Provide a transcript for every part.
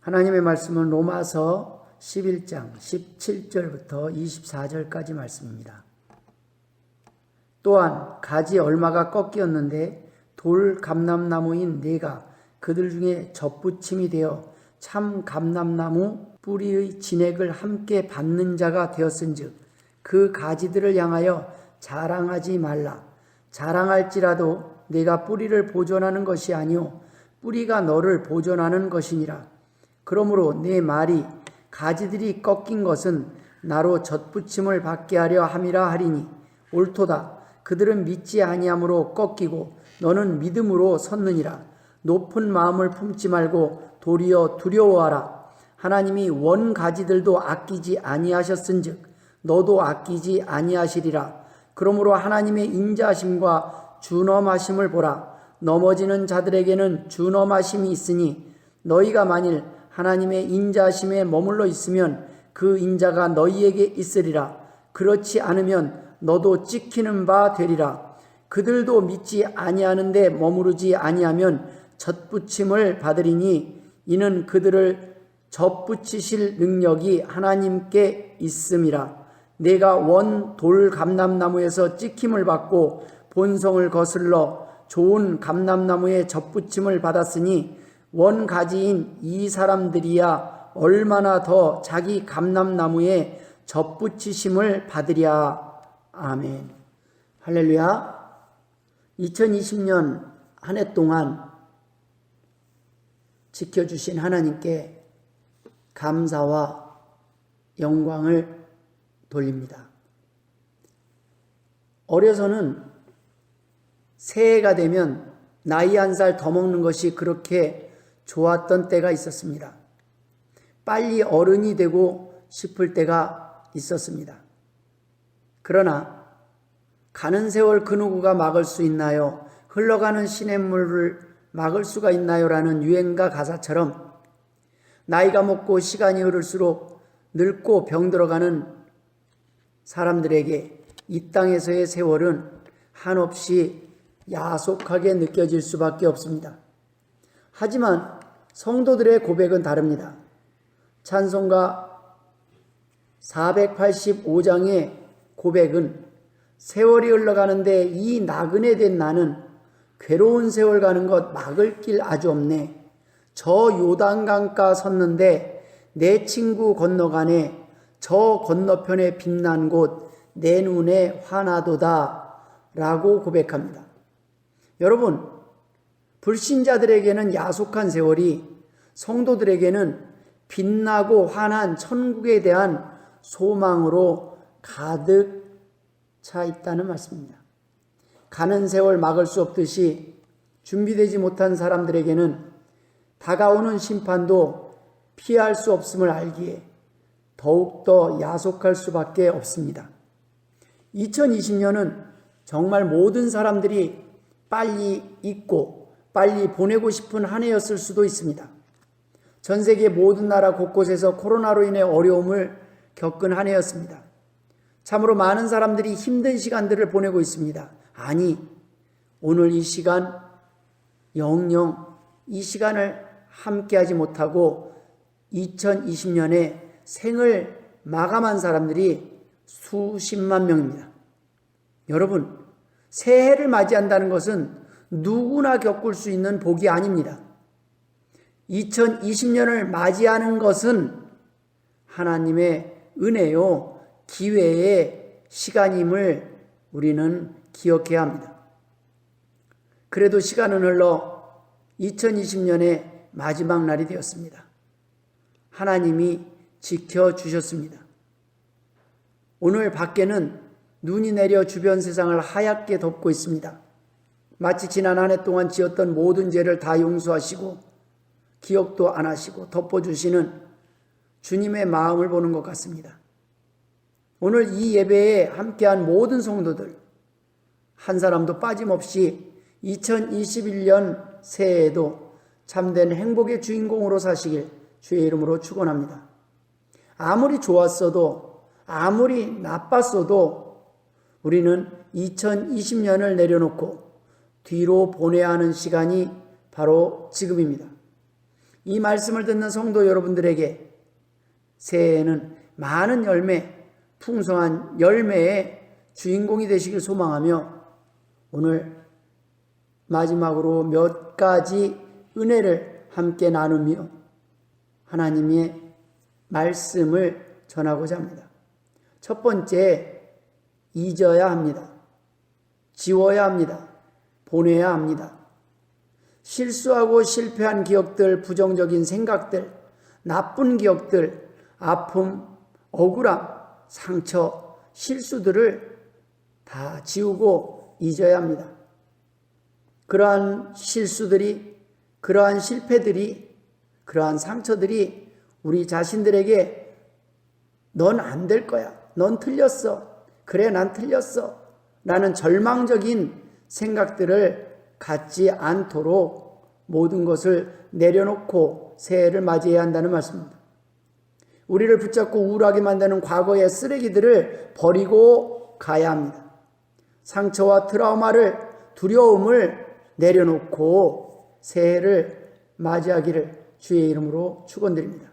하나님의 말씀은 로마서 11장 17절부터 24절까지 말씀입니다. 또한 가지 얼마가 꺾이었는데 돌 감람나무인 네가 그들 중에 젖붙임이 되어 참 감람나무 뿌리의 진액을 함께 받는 자가 되었은즉 그 가지들을 향하여 자랑하지 말라. 자랑할지라도 네가 뿌리를 보존하는 것이 아니요 뿌리가 너를 보존하는 것이니라. 그러므로 네 말이 가지들이 꺾인 것은 나로 젖붙임을 받게 하려 함이라 하리니 옳도다. 그들은 믿지 아니함으로 꺾이고 너는 믿음으로 섰느니라. 높은 마음을 품지 말고 도리어 두려워하라. 하나님이 원 가지들도 아끼지 아니하셨은즉 너도 아끼지 아니하시리라. 그러므로 하나님의 인자하심과 준엄하심을 보라. 넘어지는 자들에게는 준엄하심이 있으니 너희가 만일 하나님의 인자하심에 머물러 있으면 그 인자가 너희에게 있으리라. 그렇지 않으면 너도 찍히는 바 되리라. 그들도 믿지 아니하는데 머무르지 아니하면 젖붙임을 받으리니 이는 그들을 젖붙이실 능력이 하나님께 있음이라. 내가 원 돌 감람나무에서 찍힘을 받고 본성을 거슬러 좋은 감람나무에 젖붙임을 받았으니 원 가지인 이 사람들이야 얼마나 더 자기 감람나무에 젖붙이심을 받으랴. 아멘. 할렐루야. 2020년 한 해 동안 지켜주신 하나님께 감사와 영광을 돌립니다. 어려서는 새해가 되면 나이 한 살 더 먹는 것이 그렇게 좋았던 때가 있었습니다. 빨리 어른이 되고 싶을 때가 있었습니다. 그러나 가는 세월 그 누구가 막을 수 있나요? 흘러가는 시냇물을 막을 수가 있나요? 라는 유행가 가사처럼 나이가 먹고 시간이 흐를수록 늙고 병들어가는 사람들에게 이 땅에서의 세월은 한없이 야속하게 느껴질 수밖에 없습니다. 하지만 성도들의 고백은 다릅니다. 찬송가 485장의 고백은 세월이 흘러가는데 이 나그네 된 나는 괴로운 세월 가는 것 막을 길 아주 없네. 저 요단강가 섰는데 내 친구 건너가네. 저 건너편에 빛난 곳 내 눈에 환하도다 라고 고백합니다. 여러분, 불신자들에게는 야속한 세월이 성도들에게는 빛나고 환한 천국에 대한 소망으로 가득 차 있다는 말씀입니다. 가는 세월 막을 수 없듯이 준비되지 못한 사람들에게는 다가오는 심판도 피할 수 없음을 알기에 더욱더 야속할 수밖에 없습니다. 2020년은 정말 모든 사람들이 빨리 잊고 빨리 보내고 싶은 한 해였을 수도 있습니다. 전 세계 모든 나라 곳곳에서 코로나로 인해 어려움을 겪은 한 해였습니다. 참으로 많은 사람들이 힘든 시간들을 보내고 있습니다. 아니, 오늘 이 시간 영영 이 시간을 함께하지 못하고 2020년에 생을 마감한 사람들이 수십만 명입니다. 여러분, 새해를 맞이한다는 것은 누구나 겪을 수 있는 복이 아닙니다. 2020년을 맞이하는 것은 하나님의 은혜요, 기회의 시간임을 우리는 기억해야 합니다. 그래도 시간은 흘러 2020년의 마지막 날이 되었습니다. 하나님이 지켜주셨습니다. 오늘 밖에는 눈이 내려 주변 세상을 하얗게 덮고 있습니다. 마치 지난 한 해 동안 지었던 모든 죄를 다 용서하시고 기억도 안 하시고 덮어주시는 주님의 마음을 보는 것 같습니다. 오늘 이 예배에 함께한 모든 성도들 한 사람도 빠짐없이 2021년 새해에도 참된 행복의 주인공으로 사시길 주의 이름으로 축원합니다. 아무리 좋았어도 아무리 나빴어도 우리는 2020년을 내려놓고 뒤로 보내야 하는 시간이 바로 지금입니다. 이 말씀을 듣는 성도 여러분들에게 새해에는 많은 열매, 풍성한 열매의 주인공이 되시길 소망하며 오늘 마지막으로 몇 가지 은혜를 함께 나누며 하나님의 말씀을 전하고자 합니다. 첫 번째, 잊어야 합니다. 지워야 합니다. 보내야 합니다. 실수하고 실패한 기억들, 부정적인 생각들, 나쁜 기억들, 아픔, 억울함, 상처, 실수들을 다 지우고 잊어야 합니다. 그러한 실수들이, 그러한 실패들이, 그러한 상처들이 우리 자신들에게 넌 안 될 거야. 넌 틀렸어. 그래, 난 틀렸어. 라는 절망적인 생각들을 갖지 않도록 모든 것을 내려놓고 새해를 맞이해야 한다는 말씀입니다. 우리를 붙잡고 우울하게 만드는 과거의 쓰레기들을 버리고 가야 합니다. 상처와 트라우마를, 두려움을 내려놓고 새해를 맞이하기를 주의 이름으로 축원드립니다.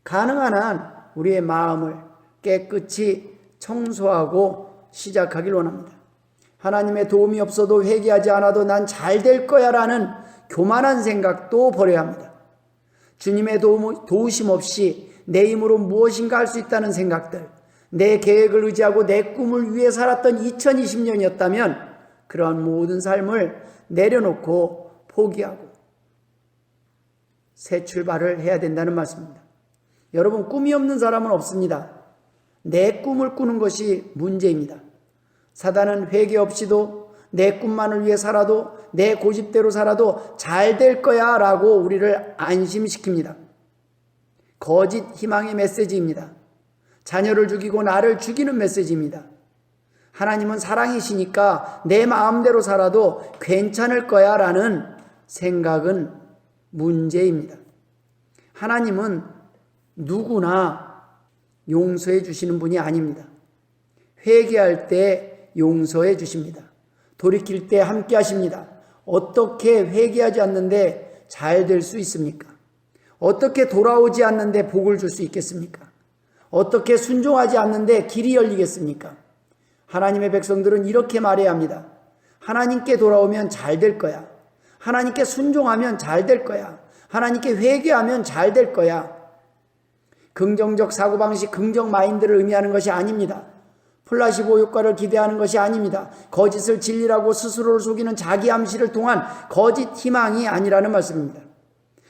가능한 한 우리의 마음을 깨끗이 청소하고 시작하길 원합니다. 하나님의 도움이 없어도 회개하지 않아도 난 잘 될 거야 라는 교만한 생각도 버려야 합니다. 주님의 도우심 없이 내 힘으로 무엇인가 할 수 있다는 생각들, 내 계획을 의지하고 내 꿈을 위해 살았던 2020년이었다면 그러한 모든 삶을 내려놓고 포기하고 새 출발을 해야 된다는 말씀입니다. 여러분, 꿈이 없는 사람은 없습니다. 내 꿈을 꾸는 것이 문제입니다. 사단은 회개 없이도 내 꿈만을 위해 살아도, 내 고집대로 살아도 잘 될 거야 라고 우리를 안심시킵니다. 거짓 희망의 메시지입니다. 자녀를 죽이고 나를 죽이는 메시지입니다. 하나님은 사랑이시니까 내 마음대로 살아도 괜찮을 거야 라는 생각은 문제입니다. 하나님은 누구나 용서해 주시는 분이 아닙니다. 회개할 때 용서해 주십니다. 돌이킬 때 함께 하십니다. 어떻게 회개하지 않는데 잘 될 수 있습니까? 어떻게 돌아오지 않는데 복을 줄 수 있겠습니까? 어떻게 순종하지 않는데 길이 열리겠습니까? 하나님의 백성들은 이렇게 말해야 합니다. 하나님께 돌아오면 잘 될 거야. 하나님께 순종하면 잘 될 거야. 하나님께 회개하면 잘 될 거야. 긍정적 사고방식, 긍정 마인드를 의미하는 것이 아닙니다. 플라시보 효과를 기대하는 것이 아닙니다. 거짓을 진리라고 스스로를 속이는 자기 암시를 통한 거짓 희망이 아니라는 말씀입니다.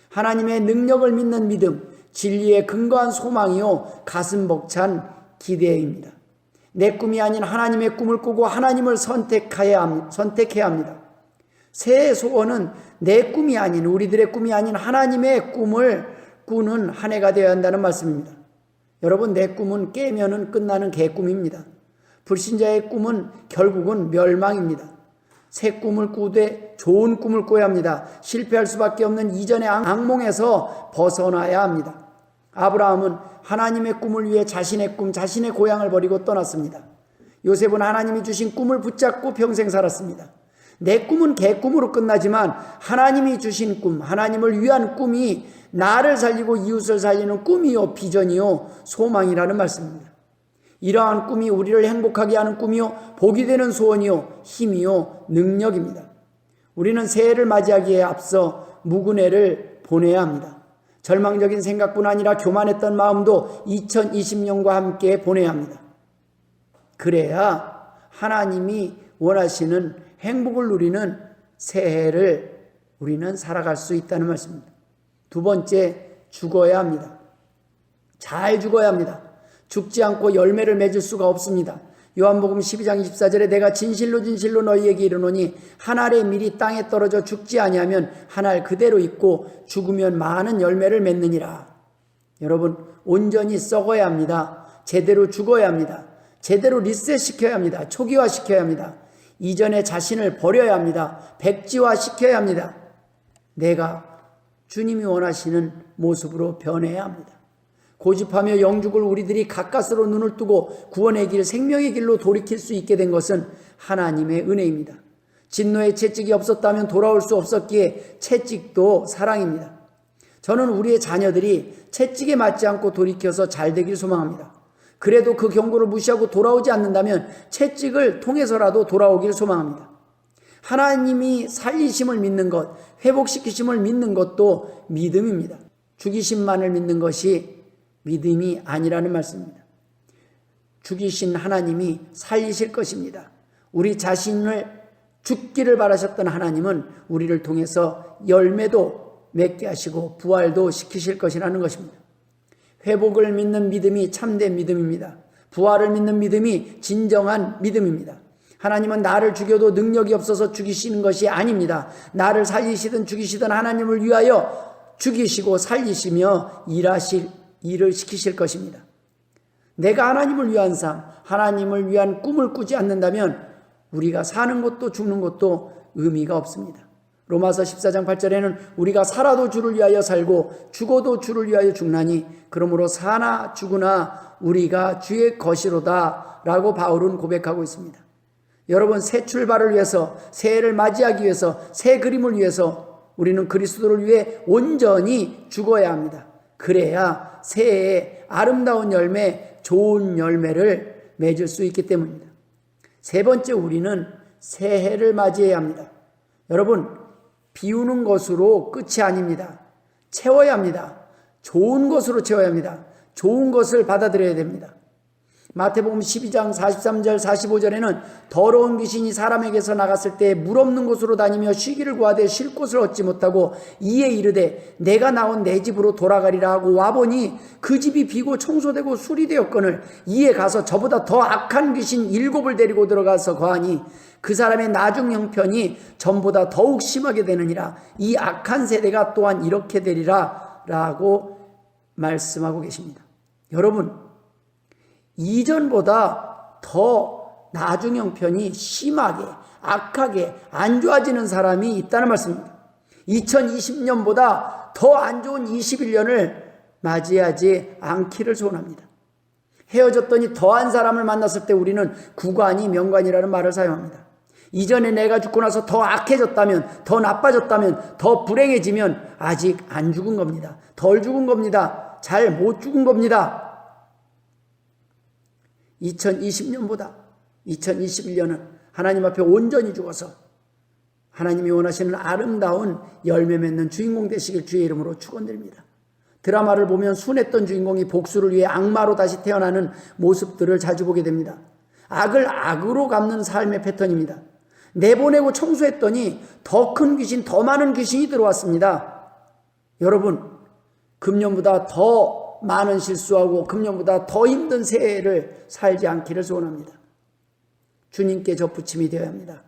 하나님의 능력을 믿는 믿음, 진리에 근거한 소망이요 가슴 벅찬 기대입니다. 내 꿈이 아닌 하나님의 꿈을 꾸고 하나님을 선택해야 합니다. 새해 소원은 내 꿈이 아닌, 우리들의 꿈이 아닌 하나님의 꿈을 꾸는 한 해가 되어야 한다는 말씀입니다. 여러분, 내 꿈은 깨면은 끝나는 개꿈입니다. 불신자의 꿈은 결국은 멸망입니다. 새 꿈을 꾸되 좋은 꿈을 꿔야 합니다. 실패할 수밖에 없는 이전의 악몽에서 벗어나야 합니다. 아브라함은 하나님의 꿈을 위해 자신의 꿈, 자신의 고향을 버리고 떠났습니다. 요셉은 하나님이 주신 꿈을 붙잡고 평생 살았습니다. 내 꿈은 개꿈으로 끝나지만 하나님이 주신 꿈, 하나님을 위한 꿈이 나를 살리고 이웃을 살리는 꿈이요, 비전이요, 소망이라는 말씀입니다. 이러한 꿈이 우리를 행복하게 하는 꿈이요, 복이 되는 소원이요, 힘이요, 능력입니다. 우리는 새해를 맞이하기에 앞서 묵은 해를 보내야 합니다. 절망적인 생각뿐 아니라 교만했던 마음도 2020년과 함께 보내야 합니다. 그래야 하나님이 원하시는 행복을 누리는 새해를 우리는 살아갈 수 있다는 말씀입니다. 두 번째, 죽어야 합니다. 잘 죽어야 합니다. 죽지 않고 열매를 맺을 수가 없습니다. 요한복음 12장 24절에 내가 진실로 진실로 너희에게 이르노니 한 알의 밀이 땅에 떨어져 죽지 아니하면 한 알 그대로 있고 죽으면 많은 열매를 맺느니라. 여러분, 온전히 썩어야 합니다. 제대로 죽어야 합니다. 제대로 리셋시켜야 합니다. 초기화시켜야 합니다. 이전의 자신을 버려야 합니다. 백지화시켜야 합니다. 내가 주님이 원하시는 모습으로 변해야 합니다. 고집하며 영죽을 우리들이 가까스로 눈을 뜨고 구원의 길, 생명의 길로 돌이킬 수 있게 된 것은 하나님의 은혜입니다. 진노의 채찍이 없었다면 돌아올 수 없었기에 채찍도 사랑입니다. 저는 우리의 자녀들이 채찍에 맞지 않고 돌이켜서 잘 되길 소망합니다. 그래도 그 경고를 무시하고 돌아오지 않는다면 채찍을 통해서라도 돌아오길 소망합니다. 하나님이 살리심을 믿는 것, 회복시키심을 믿는 것도 믿음입니다. 죽이심만을 믿는 것이 믿음이 아니라는 말씀입니다. 죽이신 하나님이 살리실 것입니다. 우리 자신을 죽기를 바라셨던 하나님은 우리를 통해서 열매도 맺게 하시고 부활도 시키실 것이라는 것입니다. 회복을 믿는 믿음이 참된 믿음입니다. 부활을 믿는 믿음이 진정한 믿음입니다. 하나님은 나를 죽여도 능력이 없어서 죽이시는 것이 아닙니다. 나를 살리시든 죽이시든 하나님을 위하여 죽이시고 살리시며 일을 시키실 것입니다. 내가 하나님을 위한 삶, 하나님을 위한 꿈을 꾸지 않는다면 우리가 사는 것도 죽는 것도 의미가 없습니다. 로마서 14장 8절에는 우리가 살아도 주를 위하여 살고 죽어도 주를 위하여 죽나니 그러므로 사나 죽으나 우리가 주의 것이로다 라고 바울은 고백하고 있습니다. 여러분, 새 출발을 위해서, 새해를 맞이하기 위해서, 새 그림을 위해서 우리는 그리스도를 위해 온전히 죽어야 합니다. 그래야 새해에 아름다운 열매, 좋은 열매를 맺을 수 있기 때문입니다. 세 번째, 우리는 새해를 맞이해야 합니다. 여러분, 비우는 것으로 끝이 아닙니다. 채워야 합니다. 좋은 것으로 채워야 합니다. 좋은 것을 받아들여야 됩니다. 마태복음 12장 43절 45절에는 더러운 귀신이 사람에게서 나갔을 때 물 없는 곳으로 다니며 쉬기를 구하되 쉴 곳을 얻지 못하고 이에 이르되 내가 나온 내 집으로 돌아가리라 하고 와보니 그 집이 비고 청소되고 수리되었거늘 이에 가서 저보다 더 악한 귀신 7을 데리고 들어가서 거하니 그 사람의 나중 형편이 전보다 더욱 심하게 되느니라. 이 악한 세대가 또한 이렇게 되리라 라고 말씀하고 계십니다. 여러분, 이전보다 더 나중 형편이 심하게 악하게 안 좋아지는 사람이 있다는 말씀입니다. 2020년보다 더 안 좋은 21년을 맞이하지 않기를 소원합니다. 헤어졌더니 더한 사람을 만났을 때 우리는 구관이 명관이라는 말을 사용합니다. 이전에 내가 죽고 나서 더 악해졌다면, 더 나빠졌다면, 더 불행해지면 아직 안 죽은 겁니다. 덜 죽은 겁니다. 잘 못 죽은 겁니다. 2020년보다 2021년은 하나님 앞에 온전히 죽어서 하나님이 원하시는 아름다운 열매 맺는 주인공 되시길 주의 이름으로 축원드립니다. 드라마를 보면 순했던 주인공이 복수를 위해 악마로 다시 태어나는 모습들을 자주 보게 됩니다. 악을 악으로 갚는 삶의 패턴입니다. 내보내고 청소했더니 더 큰 귀신, 더 많은 귀신이 들어왔습니다. 여러분, 금년보다 더 많은 실수하고 금년보다 더 힘든 새해를 살지 않기를 소원합니다. 주님께 접붙임이 되어야 합니다.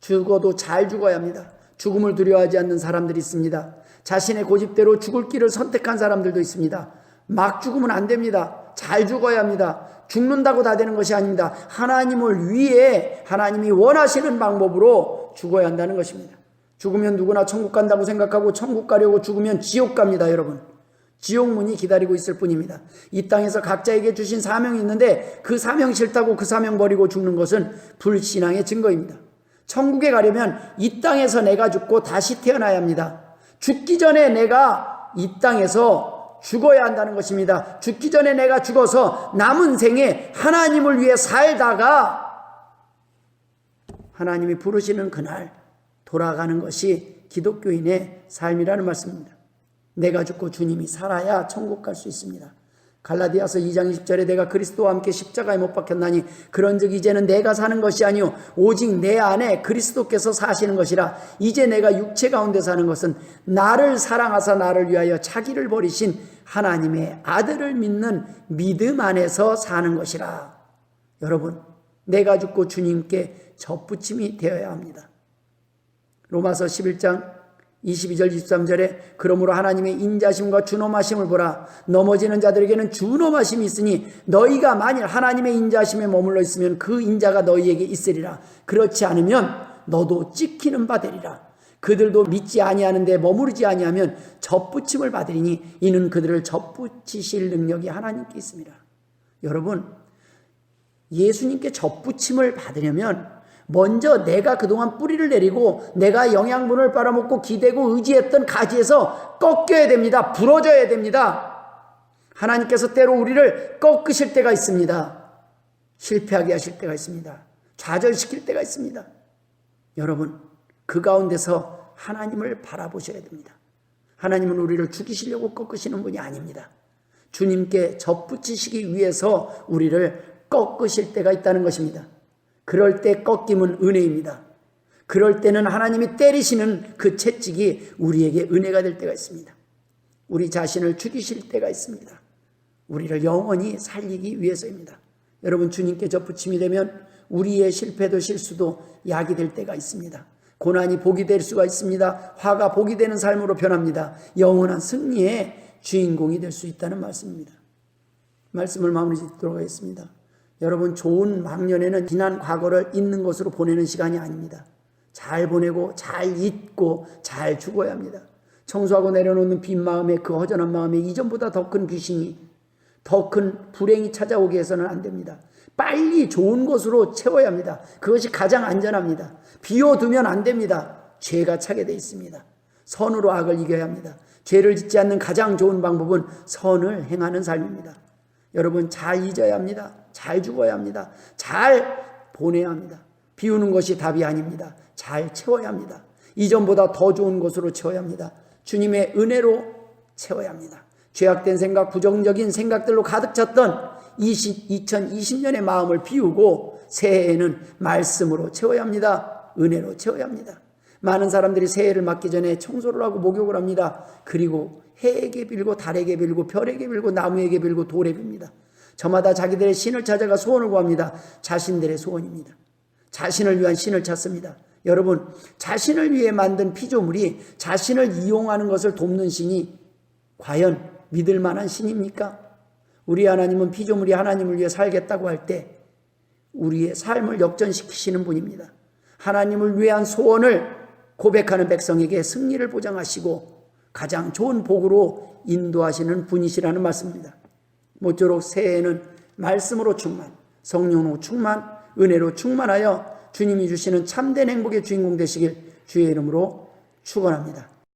죽어도 잘 죽어야 합니다. 죽음을 두려워하지 않는 사람들이 있습니다. 자신의 고집대로 죽을 길을 선택한 사람들도 있습니다. 막 죽으면 안 됩니다. 잘 죽어야 합니다. 죽는다고 다 되는 것이 아닙니다. 하나님을 위해 하나님이 원하시는 방법으로 죽어야 한다는 것입니다. 죽으면 누구나 천국 간다고 생각하고 천국 가려고 죽으면 지옥 갑니다, 여러분. 지옥문이 기다리고 있을 뿐입니다. 이 땅에서 각자에게 주신 사명이 있는데 그 사명 싫다고 그 사명 버리고 죽는 것은 불신앙의 증거입니다. 천국에 가려면 이 땅에서 내가 죽고 다시 태어나야 합니다. 죽기 전에 내가 이 땅에서 죽어야 한다는 것입니다. 죽기 전에 내가 죽어서 남은 생에 하나님을 위해 살다가 하나님이 부르시는 그날 돌아가는 것이 기독교인의 삶이라는 말씀입니다. 내가 죽고 주님이 살아야 천국 갈 수 있습니다. 갈라디아서 2장 20절에 내가 그리스도와 함께 십자가에 못 박혔나니 그런즉 이제는 내가 사는 것이 아니요 오직 내 안에 그리스도께서 사시는 것이라. 이제 내가 육체 가운데 사는 것은 나를 사랑하사 나를 위하여 자기를 버리신 하나님의 아들을 믿는 믿음 안에서 사는 것이라. 여러분, 내가 죽고 주님께 접붙임이 되어야 합니다. 로마서 11장 22절 23절에 그러므로 하나님의 인자심과 준엄하심을 보라. 넘어지는 자들에게는 준엄하심이 있으니 너희가 만일 하나님의 인자심에 머물러 있으면 그 인자가 너희에게 있으리라. 그렇지 않으면 너도 찍히는 바 되리라. 그들도 믿지 아니하는데 머무르지 아니하면 접붙임을 받으리니 이는 그들을 접붙이실 능력이 하나님께 있습니다. 여러분, 예수님께 접붙임을 받으려면 먼저 내가 그동안 뿌리를 내리고 내가 영양분을 빨아먹고 기대고 의지했던 가지에서 꺾여야 됩니다. 부러져야 됩니다. 하나님께서 때로 우리를 꺾으실 때가 있습니다. 실패하게 하실 때가 있습니다. 좌절시킬 때가 있습니다. 여러분, 그 가운데서 하나님을 바라보셔야 됩니다. 하나님은 우리를 죽이시려고 꺾으시는 분이 아닙니다. 주님께 접붙이시기 위해서 우리를 꺾으실 때가 있다는 것입니다. 그럴 때 꺾임은 은혜입니다. 그럴 때는 하나님이 때리시는 그 채찍이 우리에게 은혜가 될 때가 있습니다. 우리 자신을 죽이실 때가 있습니다. 우리를 영원히 살리기 위해서입니다. 여러분, 주님께 접붙임이 되면 우리의 실패도 실수도 약이 될 때가 있습니다. 고난이 복이 될 수가 있습니다. 화가 복이 되는 삶으로 변합니다. 영원한 승리의 주인공이 될 수 있다는 말씀입니다. 말씀을 마무리 짓도록 하겠습니다. 여러분, 좋은 망년에는 지난 과거를 잊는 것으로 보내는 시간이 아닙니다. 잘 보내고 잘 잊고 잘 죽어야 합니다. 청소하고 내려놓는 빈 마음에, 그 허전한 마음에 이전보다 더 큰 귀신이, 더 큰 불행이 찾아오게 해서는 안 됩니다. 빨리 좋은 것으로 채워야 합니다. 그것이 가장 안전합니다. 비워두면 안 됩니다. 죄가 차게 돼 있습니다. 선으로 악을 이겨야 합니다. 죄를 짓지 않는 가장 좋은 방법은 선을 행하는 삶입니다. 여러분, 잘 잊어야 합니다. 잘 죽어야 합니다. 잘 보내야 합니다. 비우는 것이 답이 아닙니다. 잘 채워야 합니다. 이전보다 더 좋은 것으로 채워야 합니다. 주님의 은혜로 채워야 합니다. 죄악된 생각, 부정적인 생각들로 가득 찼던 2020년의 마음을 비우고 새해에는 말씀으로 채워야 합니다. 은혜로 채워야 합니다. 많은 사람들이 새해를 맞기 전에 청소를 하고 목욕을 합니다. 그리고 해에게 빌고 달에게 빌고 별에게 빌고 나무에게 빌고 돌에 빕니다. 저마다 자기들의 신을 찾아가 소원을 구합니다. 자신들의 소원입니다. 자신을 위한 신을 찾습니다. 여러분, 자신을 위해 만든 피조물이 자신을 이용하는 것을 돕는 신이 과연 믿을 만한 신입니까? 우리 하나님은 피조물이 하나님을 위해 살겠다고 할 때 우리의 삶을 역전시키시는 분입니다. 하나님을 위한 소원을 고백하는 백성에게 승리를 보장하시고 가장 좋은 복으로 인도하시는 분이시라는 말씀입니다. 모쪼록 새해에는 말씀으로 충만, 성령으로 충만, 은혜로 충만하여 주님이 주시는 참된 행복의 주인공 되시길 주의 이름으로 축원합니다.